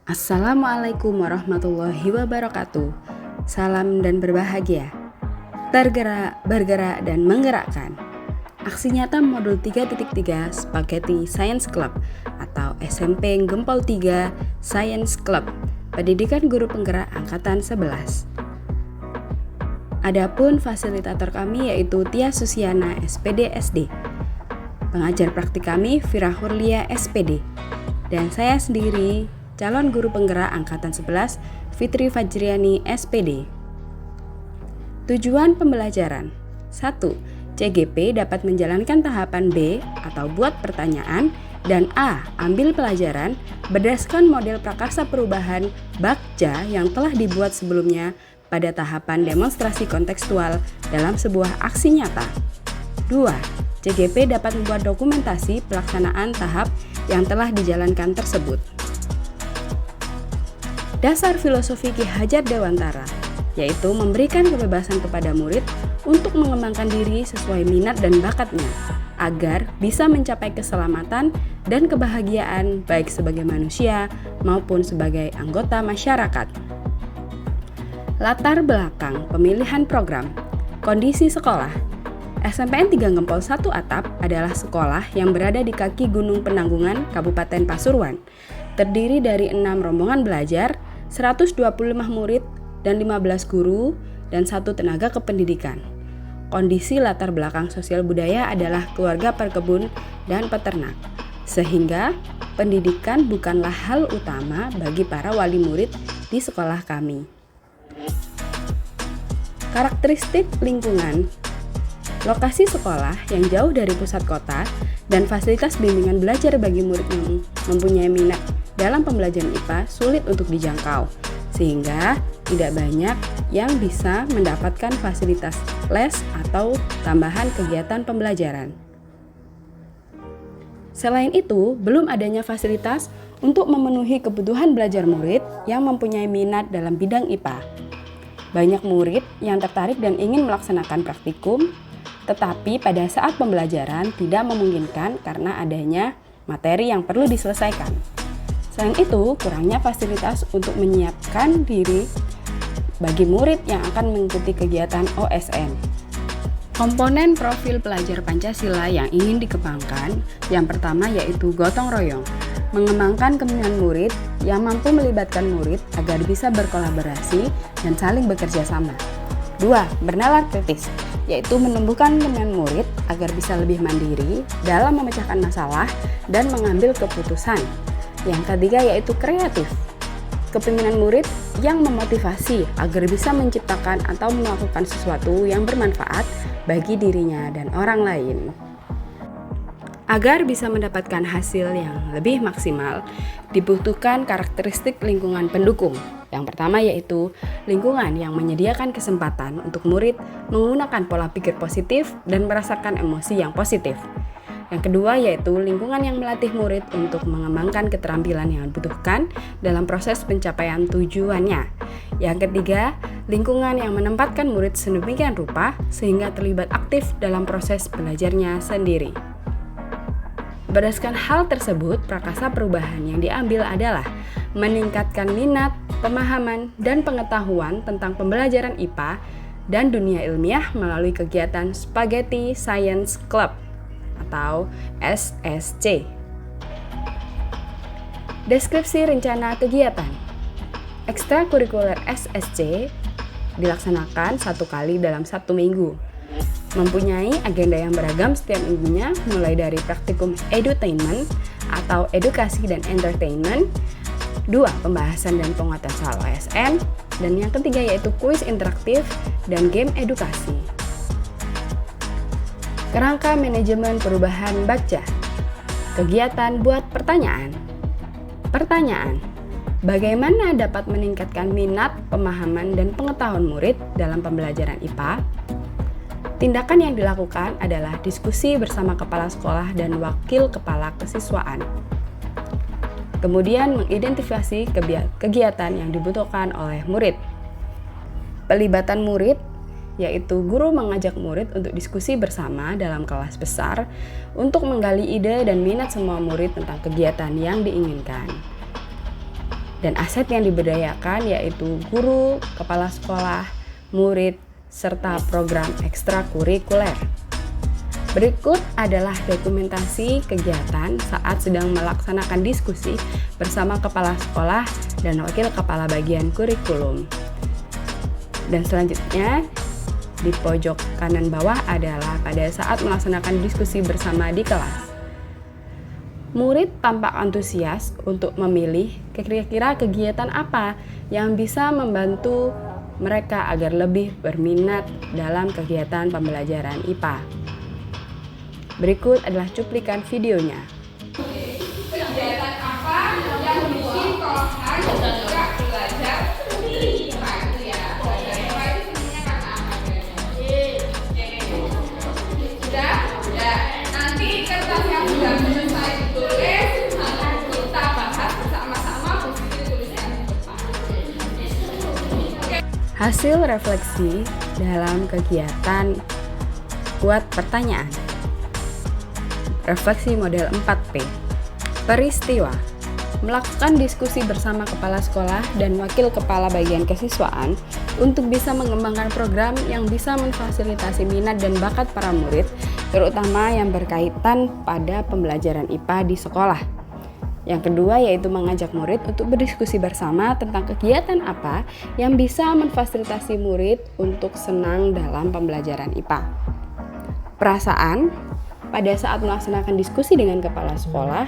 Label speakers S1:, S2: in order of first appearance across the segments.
S1: Assalamualaikum warahmatullahi wabarakatuh. Salam dan berbahagia. Tergerak, bergerak, dan menggerakkan. Aksi nyata modul 3.3 Spaghetti Science Club atau SMP Gempol 3 Science Club, pendidikan guru penggerak angkatan 11. Adapun fasilitator kami yaitu Tia Susiana SPD SD. Pengajar praktik kami Fira Hurlia SPD. Dan saya sendiri, calon guru penggerak angkatan 11 Fitri Fajriani SPD. Tujuan pembelajaran 1. CGP dapat menjalankan tahapan B atau buat pertanyaan, dan A. Ambil pelajaran berdasarkan model prakarsa perubahan Bagja yang telah dibuat sebelumnya pada tahapan demonstrasi kontekstual dalam sebuah aksi nyata. 2. CGP dapat membuat dokumentasi pelaksanaan tahap yang telah dijalankan tersebut. Dasar filosofi Ki Hajar Dewantara, yaitu memberikan kebebasan kepada murid untuk mengembangkan diri sesuai minat dan bakatnya, agar bisa mencapai keselamatan dan kebahagiaan baik sebagai manusia maupun sebagai anggota masyarakat. Latar belakang pemilihan program. Kondisi sekolah. SMPN 3 Gempol 1 Atap adalah sekolah yang berada di kaki Gunung Penanggungan, Kabupaten Pasuruan. Terdiri dari 6 rombongan belajar, 125 murid, dan 15 guru, dan 1 tenaga kependidikan. Kondisi latar belakang sosial budaya adalah keluarga perkebun dan peternak, sehingga pendidikan bukanlah hal utama bagi para wali murid di sekolah kami. Karakteristik lingkungan. Lokasi sekolah yang jauh dari pusat kota dan fasilitas bimbingan belajar bagi murid yang mempunyai minat dalam pembelajaran IPA sulit untuk dijangkau, sehingga tidak banyak yang bisa mendapatkan fasilitas les atau tambahan kegiatan pembelajaran. Selain itu, belum adanya fasilitas untuk memenuhi kebutuhan belajar murid yang mempunyai minat dalam bidang IPA. Banyak murid yang tertarik dan ingin melaksanakan praktikum, tetapi pada saat pembelajaran tidak memungkinkan karena adanya materi yang perlu diselesaikan. Selain itu, kurangnya fasilitas untuk menyiapkan diri bagi murid yang akan mengikuti kegiatan OSN. Komponen profil pelajar Pancasila yang ingin dikembangkan, yang pertama yaitu gotong royong, mengembangkan kemampuan murid yang mampu melibatkan murid agar bisa berkolaborasi dan saling bekerja sama. 2. Bernalar kritis, yaitu menumbuhkan kemampuan murid agar bisa lebih mandiri dalam memecahkan masalah dan mengambil keputusan. Yang ketiga yaitu kreatif, kepemimpinan murid yang memotivasi agar bisa menciptakan atau melakukan sesuatu yang bermanfaat bagi dirinya dan orang lain. Agar bisa mendapatkan hasil yang lebih maksimal, dibutuhkan karakteristik lingkungan pendukung. Yang pertama yaitu lingkungan yang menyediakan kesempatan untuk murid menggunakan pola pikir positif dan merasakan emosi yang positif. Yang kedua yaitu lingkungan yang melatih murid untuk mengembangkan keterampilan yang dibutuhkan dalam proses pencapaian tujuannya. Yang ketiga, lingkungan yang menempatkan murid sedemikian rupa sehingga terlibat aktif dalam proses belajarnya sendiri. Berdasarkan hal tersebut, prakarsa perubahan yang diambil adalah meningkatkan minat, pemahaman, dan pengetahuan tentang pembelajaran IPA dan dunia ilmiah melalui kegiatan Spaghetti Science Club atau SSC. Deskripsi rencana kegiatan. Ekstrakurikuler SSC dilaksanakan 1 kali dalam 1 minggu. Mempunyai agenda yang beragam setiap minggunya, mulai dari praktikum edutainment atau edukasi dan entertainment, 2. Pembahasan dan penguatan soal OSN, dan yang ketiga yaitu kuis interaktif dan game edukasi. Kerangka manajemen perubahan Bagja. Kegiatan buat pertanyaan. Pertanyaan: bagaimana dapat meningkatkan minat, pemahaman, dan pengetahuan murid dalam pembelajaran IPA? Tindakan yang dilakukan adalah diskusi bersama kepala sekolah dan wakil kepala kesiswaan. Kemudian mengidentifikasi kegiatan yang dibutuhkan oleh murid. Pelibatan murid, yaitu guru mengajak murid untuk diskusi bersama dalam kelas besar untuk menggali ide dan minat semua murid tentang kegiatan yang diinginkan. Dan aset yang diberdayakan yaitu guru, kepala sekolah, murid, serta program ekstrakurikuler. Berikut adalah dokumentasi kegiatan saat sedang melaksanakan diskusi bersama kepala sekolah dan wakil kepala bagian kurikulum. Dan selanjutnya, di pojok kanan bawah adalah pada saat melaksanakan diskusi bersama di kelas. Murid tampak antusias untuk memilih kira-kira kegiatan apa yang bisa membantu mereka agar lebih berminat dalam kegiatan pembelajaran IPA. Berikut adalah cuplikan videonya.
S2: Kegiatan apa yang bikin Kolhar suka belajar IPA itu ya? Belajar IPA itu sebenarnya karena apa? Sudah? Ya. Nanti kertas yang sudah selesai ditulis, akan kita bahas bersama-sama posisi tulisan di depan.
S1: Hasil refleksi dalam kegiatan buat pertanyaan. Refleksi model 4P. Peristiwa. Melakukan diskusi bersama kepala sekolah dan wakil kepala bagian kesiswaan untuk bisa mengembangkan program yang bisa memfasilitasi minat dan bakat para murid, terutama yang berkaitan pada pembelajaran IPA di sekolah. Yang kedua yaitu mengajak murid untuk berdiskusi bersama tentang kegiatan apa yang bisa memfasilitasi murid untuk senang dalam pembelajaran IPA. Perasaan. Pada saat melaksanakan diskusi dengan kepala sekolah,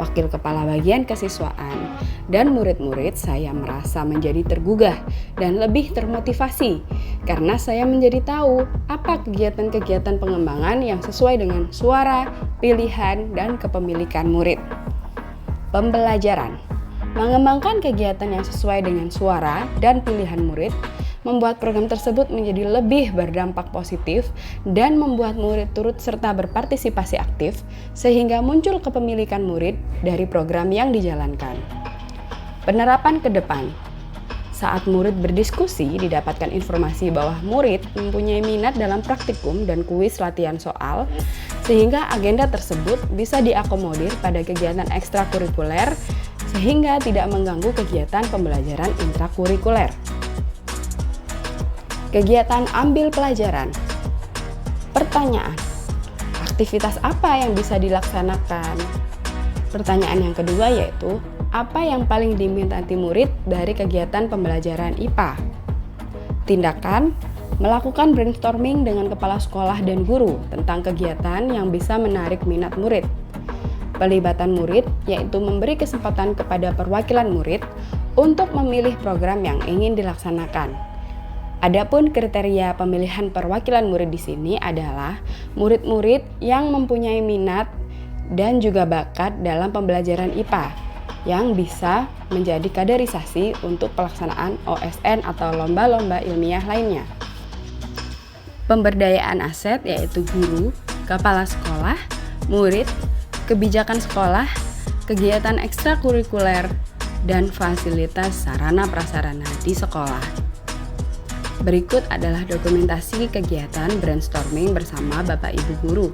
S1: wakil kepala bagian kesiswaan, dan murid-murid, saya merasa menjadi tergugah dan lebih termotivasi karena saya menjadi tahu apa kegiatan-kegiatan pengembangan yang sesuai dengan suara, pilihan, dan kepemilikan murid. Pembelajaran. Mengembangkan kegiatan yang sesuai dengan suara dan pilihan murid membuat program tersebut menjadi lebih berdampak positif dan membuat murid turut serta berpartisipasi aktif sehingga muncul kepemilikan murid dari program yang dijalankan. Penerapan ke depan. Saat murid berdiskusi didapatkan informasi bahwa murid mempunyai minat dalam praktikum dan kuis latihan soal sehingga agenda tersebut bisa diakomodir pada kegiatan ekstrakurikuler sehingga tidak mengganggu kegiatan pembelajaran intrakurikuler. Kegiatan ambil pelajaran. Pertanyaan. Aktivitas apa yang bisa dilaksanakan? Pertanyaan yang kedua yaitu, apa yang paling diminati murid dari kegiatan pembelajaran IPA? Tindakan. Melakukan brainstorming dengan kepala sekolah dan guru tentang kegiatan yang bisa menarik minat murid. Pelibatan murid yaitu memberi kesempatan kepada perwakilan murid untuk memilih program yang ingin dilaksanakan. Adapun kriteria pemilihan perwakilan murid di sini adalah murid-murid yang mempunyai minat dan juga bakat dalam pembelajaran IPA yang bisa menjadi kaderisasi untuk pelaksanaan OSN atau lomba-lomba ilmiah lainnya. Pemberdayaan aset yaitu guru, kepala sekolah, murid, kebijakan sekolah, kegiatan ekstrakurikuler, dan fasilitas sarana prasarana di sekolah. Berikut adalah dokumentasi kegiatan brainstorming bersama Bapak Ibu Guru.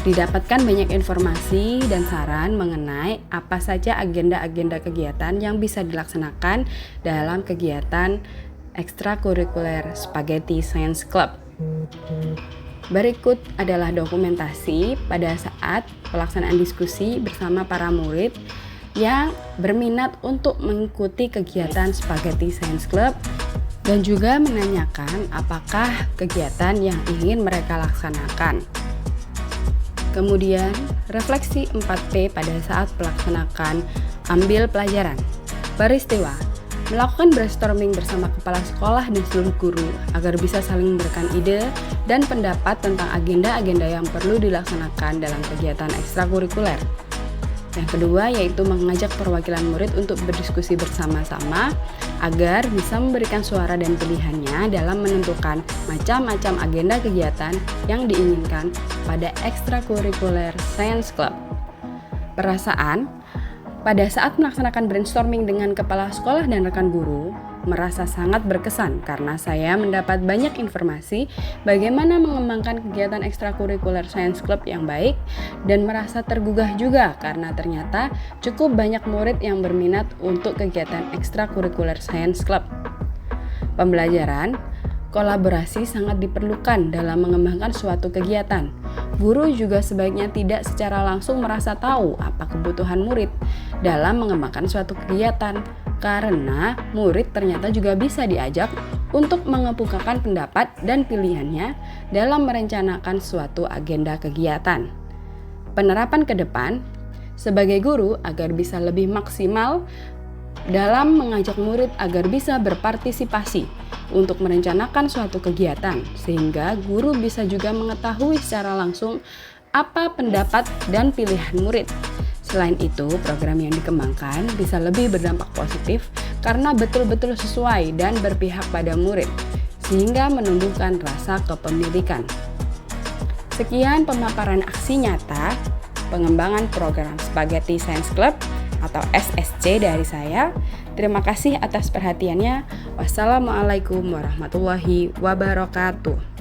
S1: Didapatkan banyak informasi dan saran mengenai apa saja agenda-agenda kegiatan yang bisa dilaksanakan dalam kegiatan ekstrakurikuler Spaghetti Science Club. Berikut adalah dokumentasi pada saat pelaksanaan diskusi bersama para murid yang berminat untuk mengikuti kegiatan Spaghetti Science Club dan juga menanyakan apakah kegiatan yang ingin mereka laksanakan. Kemudian, refleksi 4P pada saat melaksanakan ambil pelajaran. Peristiwa. Melakukan brainstorming bersama kepala sekolah dan seluruh guru agar bisa saling memberikan ide dan pendapat tentang agenda-agenda yang perlu dilaksanakan dalam kegiatan ekstrakurikuler. Yang kedua yaitu mengajak perwakilan murid untuk berdiskusi bersama-sama agar bisa memberikan suara dan pilihannya dalam menentukan macam-macam agenda kegiatan yang diinginkan pada ekstrakurikuler Science Club. Perasaan. Pada saat melaksanakan brainstorming dengan kepala sekolah dan rekan guru, merasa sangat berkesan karena saya mendapat banyak informasi bagaimana mengembangkan kegiatan ekstrakurikuler Science Club yang baik dan merasa tergugah juga karena ternyata cukup banyak murid yang berminat untuk kegiatan ekstrakurikuler Science Club. Pembelajaran, kolaborasi sangat diperlukan dalam mengembangkan suatu kegiatan. Guru juga sebaiknya tidak secara langsung merasa tahu apa kebutuhan murid dalam mengembangkan suatu kegiatan, karena murid ternyata juga bisa diajak untuk mengemukakan pendapat dan pilihannya dalam merencanakan suatu agenda kegiatan. Penerapan ke depan, sebagai guru agar bisa lebih maksimal dalam mengajak murid agar bisa berpartisipasi untuk merencanakan suatu kegiatan, sehingga guru bisa juga mengetahui secara langsung apa pendapat dan pilihan murid. Selain itu, program yang dikembangkan bisa lebih berdampak positif karena betul-betul sesuai dan berpihak pada murid, sehingga menumbuhkan rasa kepemilikan. Sekian pemaparan aksi nyata pengembangan program Spaghetti Science Club atau SSC dari saya. Terima kasih atas perhatiannya. Wassalamualaikum warahmatullahi wabarakatuh.